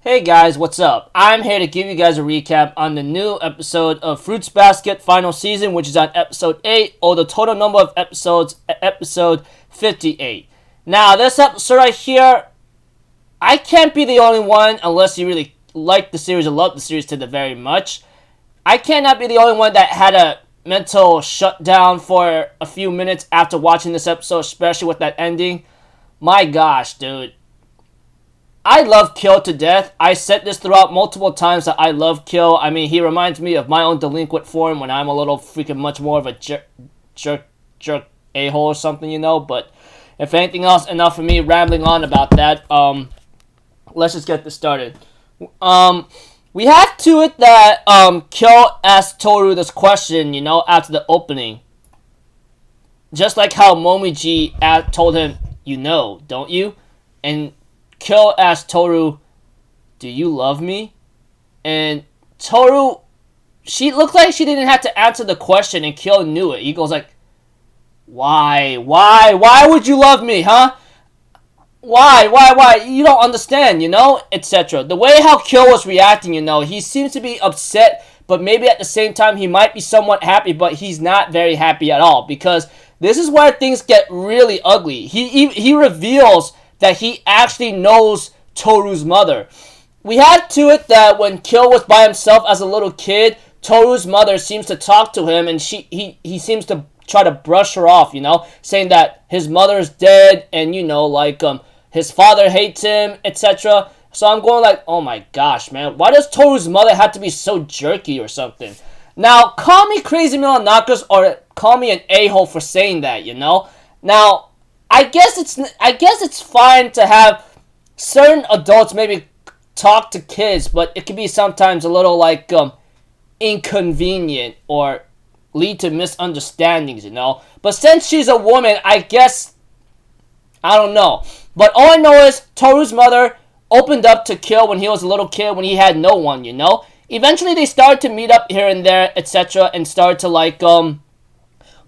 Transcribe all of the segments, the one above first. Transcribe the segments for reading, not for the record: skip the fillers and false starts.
Hey guys, what's up? I'm here to give you guys a recap on the new episode of Fruits Basket final season, which is on episode 8, or the total number of episodes, episode 58. Now, this episode right here, I can't be the only one unless you really like the series or love the series to the very much. I cannot be the only one that had a mental shutdown for a few minutes after watching this episode, especially with that ending. My gosh, dude. I love Kill to death. I said this throughout multiple times that I love Kill. I mean, he reminds me of my own delinquent form when I'm a little freaking much more of a jerk a-hole or something, you know. But if anything else, enough for me rambling on about that. Let's just get this started. We have to it that Kill asked Toru this question, you know, after the opening. Just like how Momiji told him, you know, don't you? And Kill asked Toru, do you love me? And Toru, she looked like she didn't have to answer the question, and Kill knew it. He goes like, why would you love me, huh? Why? You don't understand, you know, etc. The way how Kill was reacting, you know, he seems to be upset, but maybe at the same time he might be somewhat happy, but he's not very happy at all, because this is where things get really ugly. He reveals that he actually knows Toru's mother. We had to it that when Kill was by himself as a little kid, Toru's mother seems to talk to him, and he seems to try to brush her off, you know, saying that his mother is dead, and you know, like his father hates him, etc. So I'm going like, oh my gosh, man, why does Toru's mother have to be so jerky or something? Now, call me crazy Milonakis or call me an a-hole for saying that, you know. Now, I guess it's fine to have certain adults maybe talk to kids, but it can be sometimes a little like inconvenient or lead to misunderstandings, you know. But since she's a woman, I guess I don't know. But all I know is Toru's mother opened up to Kill when he was a little kid, when he had no one, you know. Eventually they started to meet up here and there, etc., and started to like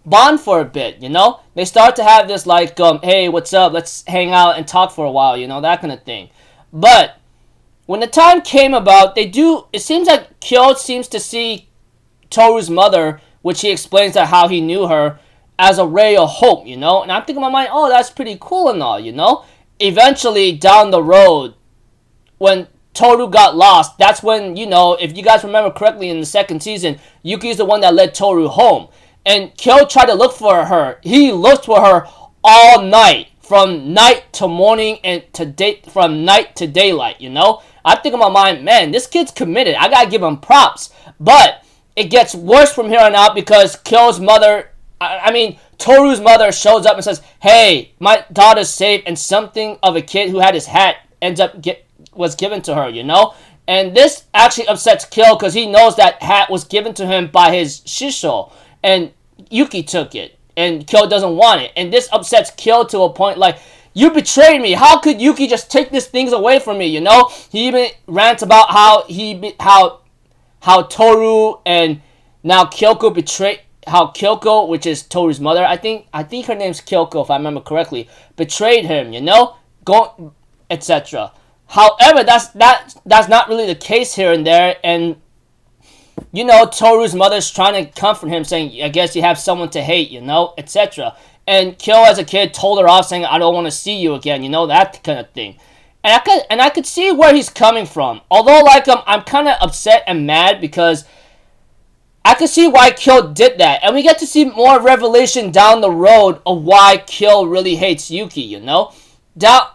bond for a bit, you know. They start to have this like hey, what's up, let's hang out and talk for a while, you know, that kind of thing. But when the time came about, it seems like Kyo seems to see Toru's mother, which he explains that how he knew her, as a ray of hope, you know. And I'm thinking in my mind, oh, that's pretty cool and all, you know. Eventually down the road, when Toru got lost, that's when, you know, if you guys remember correctly in the second season, Yuki's the one that led Toru home. And Kyo tried to look for her. He looked for her all night, from night to morning and from night to daylight, you know? I think in my mind, man, this kid's committed. I gotta give him props. But it gets worse from here on out because Kyo's mother, Toru's mother shows up and says, hey, my daughter's safe, and something of a kid who had his hat was given to her, you know? And this actually upsets Kyo because he knows that hat was given to him by his shisho. And Yuki took it, and Kyo doesn't want it, and this upsets Kyo to a point like, you betrayed me. How could Yuki just take these things away from me? You know, he even rants about how Toru and now Kyoko betrayed, how Kyoko, which is Toru's mother, I think her name's Kyoko if I remember correctly, betrayed him. You know, etc. However, that's not really the case here and there, and you know, Toru's mother's trying to comfort him, saying, I guess you have someone to hate, you know, etc. And Kyo, as a kid, told her off, saying, I don't want to see you again, you know, that kind of thing. And I could see where he's coming from. Although, like, I'm kind of upset and mad because I could see why Kyo did that. And we get to see more revelation down the road of why Kyo really hates Yuki, you know.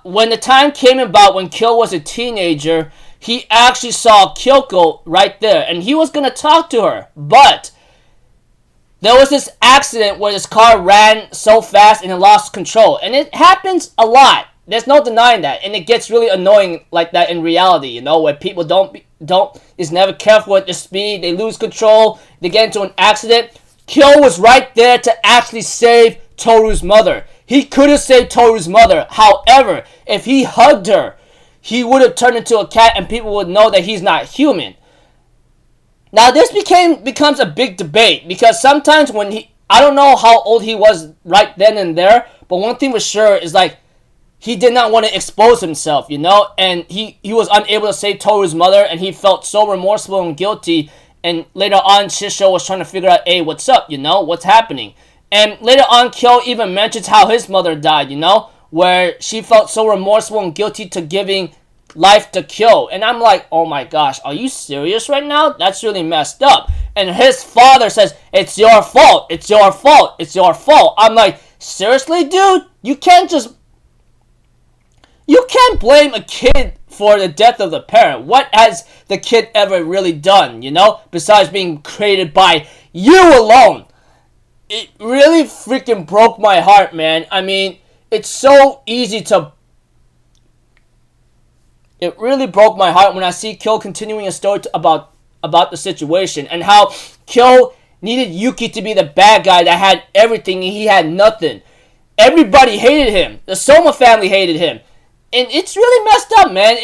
When the time came about when Kyo was a teenager, he actually saw Kyoko right there, and he was going to talk to her, but there was this accident where this car ran so fast and it lost control, and it happens a lot. There's no denying that, and it gets really annoying like that in reality, you know, where people is never careful with the speed, they lose control, they get into an accident. Kyo was right there to actually save Toru's mother. He could have saved Toru's mother. However, if he hugged her, he would have turned into a cat and people would know that he's not human. Now this becomes a big debate because sometimes when I don't know how old he was right then and there, but one thing for sure is like he did not want to expose himself, and he was unable to save Toru's mother, and he felt so remorseful and guilty. And later on, Shisho was trying to figure out, hey, what's up, what's happening? And later on, Kyo even mentions how his mother died, where she felt so remorseful and guilty to giving life to Kyo. And I'm like, oh my gosh, are you serious right now? That's really messed up. And his father says, it's your fault, it's your fault, it's your fault. I'm like, seriously, dude? You can't blame a kid for the death of the parent. What has the kid ever really done, besides being created by you alone? It really freaking broke my heart, man. I mean, it's so easy to... It really broke my heart when I see Kyo continuing a story about the situation, and how Kyo needed Yuki to be the bad guy that had everything and he had nothing. Everybody hated him. The Soma family hated him. And it's really messed up, man.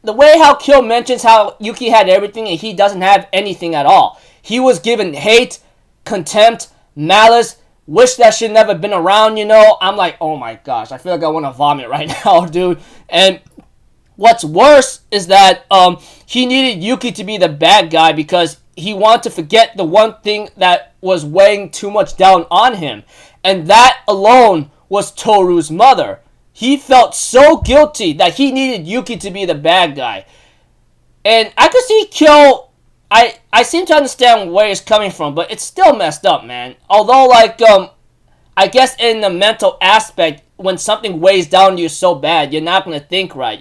The way how Kyo mentions how Yuki had everything and he doesn't have anything at all. He was given hate, contempt, malice, wish that she'd never been around, I'm like, oh my gosh, I feel like I want to vomit right now, dude. And what's worse is that he needed Yuki to be the bad guy because he wanted to forget the one thing that was weighing too much down on him. And that alone was Toru's mother. He felt so guilty that he needed Yuki to be the bad guy. And I could see Kyo... I seem to understand where he's coming from, but it's still messed up, man. Although, I guess in the mental aspect, when something weighs down you so bad, you're not going to think right,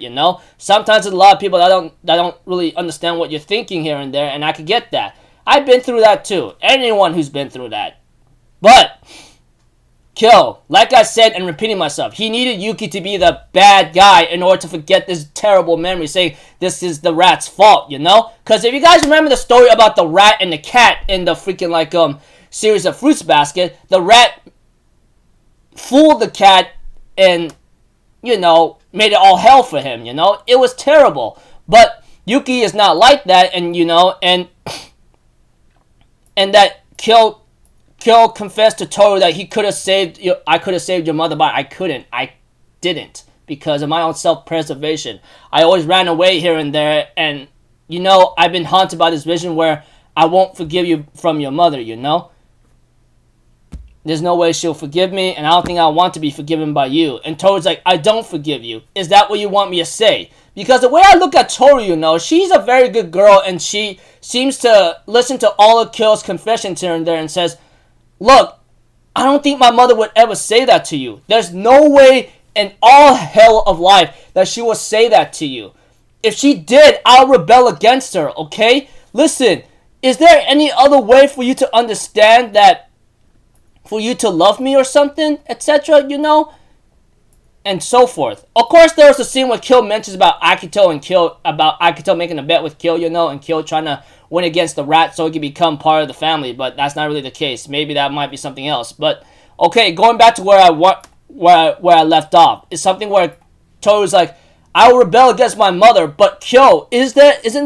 Sometimes there's a lot of people that don't really understand what you're thinking here and there, and I could get that. I've been through that too. Anyone who's been through that. But... Kyo, like I said and repeating myself, he needed Yuki to be the bad guy in order to forget this terrible memory, saying this is the rat's fault, Because if you guys remember the story about the rat and the cat in the freaking, series of Fruits Basket, the rat fooled the cat and, made it all hell for him, It was terrible. But Yuki is not like that, and, and that Kyo confessed to Toru that I could have saved your mother, but I couldn't. I didn't because of my own self-preservation. I always ran away here and there, and I've been haunted by this vision where I won't forgive you from your mother. There's no way she'll forgive me, and I don't think I want to be forgiven by you. And Toru's like, I don't forgive you. Is that what you want me to say? Because the way I look at Toru, she's a very good girl, and she seems to listen to all of Kyo's confessions here and there and says, look, I don't think my mother would ever say that to you. There's no way in all hell of life that she will say that to you. If she did, I'll rebel against her, okay? Listen, is there any other way for you to understand that, for you to love me or something, etc., And so forth. Of course, there was a scene where Kyo mentions about Akito making a bet with Kyo, and Kyo trying to win against the rat so he could become part of the family, but that's not really the case. Maybe that might be something else. But okay, going back to where I left off, is something where Toru's like, I will rebel against my mother, but Kyo, isn't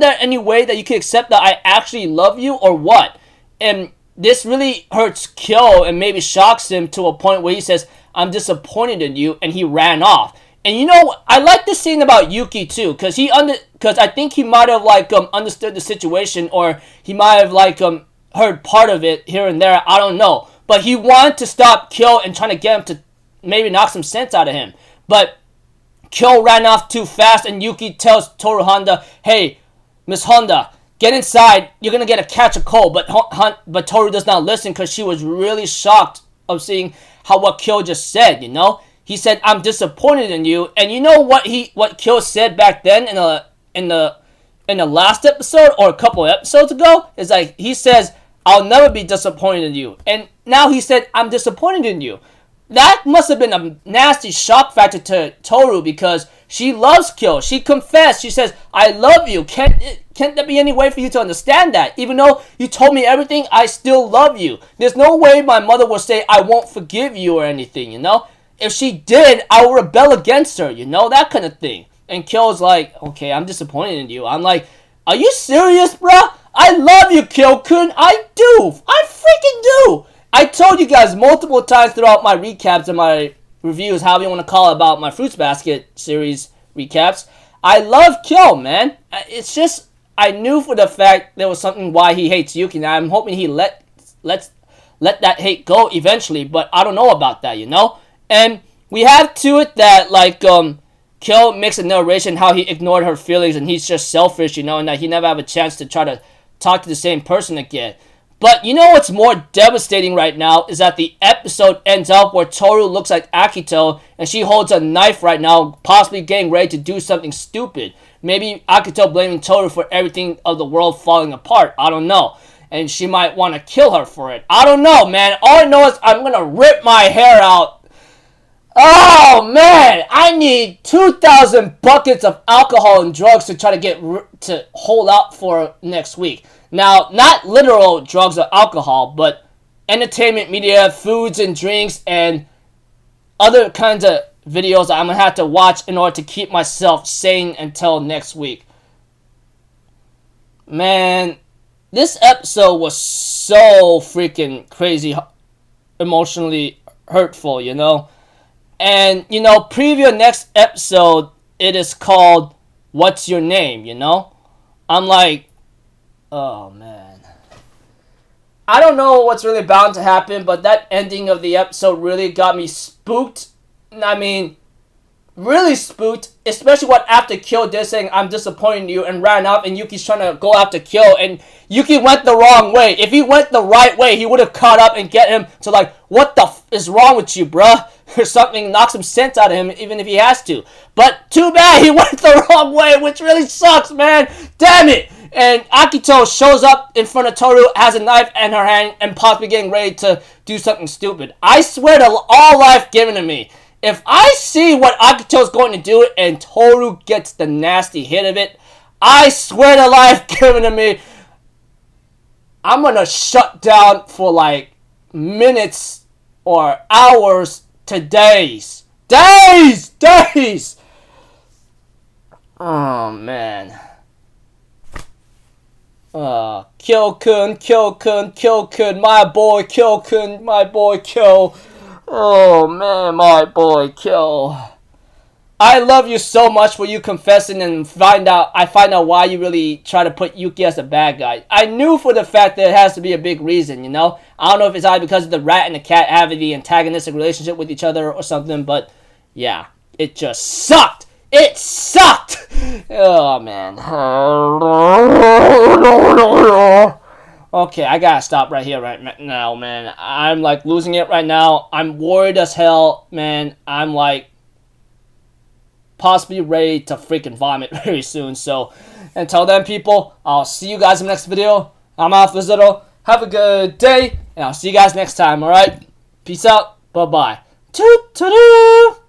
there any way that you can accept that I actually love you, or what? And this really hurts Kyo and maybe shocks him to a point where he says, I'm disappointed in you, and he ran off. And I like this scene about Yuki too, because I think he might have understood the situation, or he might have heard part of it here and there. I don't know, but he wanted to stop Kyo and trying to get him to maybe knock some sense out of him. But Kyo ran off too fast, and Yuki tells Toru Honda, "Hey, Miss Honda, get inside. You're gonna catch a cold." But Toru does not listen because she was really shocked of seeing what Kyo just said. He said, "I'm disappointed in you," and you know what Kyo said back then in the last episode or a couple of episodes ago is he says, "I'll never be disappointed in you," and now he said, "I'm disappointed in you." That must have been a nasty shock factor to Toru because she loves Kyo. She confessed. She says, "I love you. Can't there be any way for you to understand that? Even though you told me everything, I still love you. There's no way my mother will say I won't forgive you or anything, If she did, I will rebel against her, that kind of thing." And Kyo's like, "Okay, I'm disappointed in you." I'm like, "Are you serious, bruh? I love you, Kyo-kun. I do. I freaking do." I told you guys multiple times throughout my recaps and my reviews, however you want to call it, about my Fruits Basket series recaps. I love Kyo, man. It's just, I knew for the fact there was something why he hates Yuki, and I'm hoping he let that hate go eventually, but I don't know about that, you know? And we have to it that, like, Kyo makes a narration how he ignored her feelings and he's just selfish, you know, and that he never have a chance to try to talk to the same person again. But you know what's more devastating right now is that the episode ends up where Toru looks like Akito and she holds a knife right now, possibly getting ready to do something stupid. Maybe Akito blaming Toru for everything of the world falling apart. I don't know. And she might want to kill her for it. I don't know, man. All I know is I'm going to rip my hair out. Oh, man. I need 2,000 buckets of alcohol and drugs to try to get to hold out for next week. Now, not literal drugs or alcohol, but entertainment media, foods and drinks, and other kinds of videos I'm going to have to watch in order to keep myself sane until next week. Man, this episode was so freaking crazy, emotionally hurtful, you know? And, you know, preview next episode, it is called What's Your Name, you know? I'm like, oh, man. I don't know what's really bound to happen, but that ending of the episode really got me spooked. I mean, really spooked, especially what after Kyo did saying, I'm disappointed in you, and ran up, and Yuki's trying to go after Kyo, and Yuki went the wrong way. If he went the right way, he would have caught up and get him to, like, what the is wrong with you, bruh? Or something, knock some sense out of him, even if he has to. But too bad he went the wrong way, which really sucks, man. Damn it. And Akito shows up in front of Toru, has a knife in her hand, and possibly getting ready to do something stupid. I swear to all life given to me, if I see what Akito's going to do and Toru gets the nasty hit of it, I swear to life given to me, I'm going to shut down for like minutes or hours to days. Days! Oh, man. Kyo-kun, my boy Kyo. Oh, man, my boy Kyo. I love you so much for you confessing and I find out why you really try to put Yuki as a bad guy. I knew for the fact that it has to be a big reason, you know? I don't know if it's either because of the rat and the cat having the antagonistic relationship with each other or something, but yeah, it just sucked! It sucked! Oh, man. Okay, I gotta stop right here right now, man. I'm like losing it right now. I'm worried as hell, man. I'm like possibly ready to freaking vomit very soon. So until then, people, I'll see you guys in the next video. I'm Alpha Zero. Have a good day, and I'll see you guys next time, alright? Peace out. Bye-bye. Toot-toot-toot!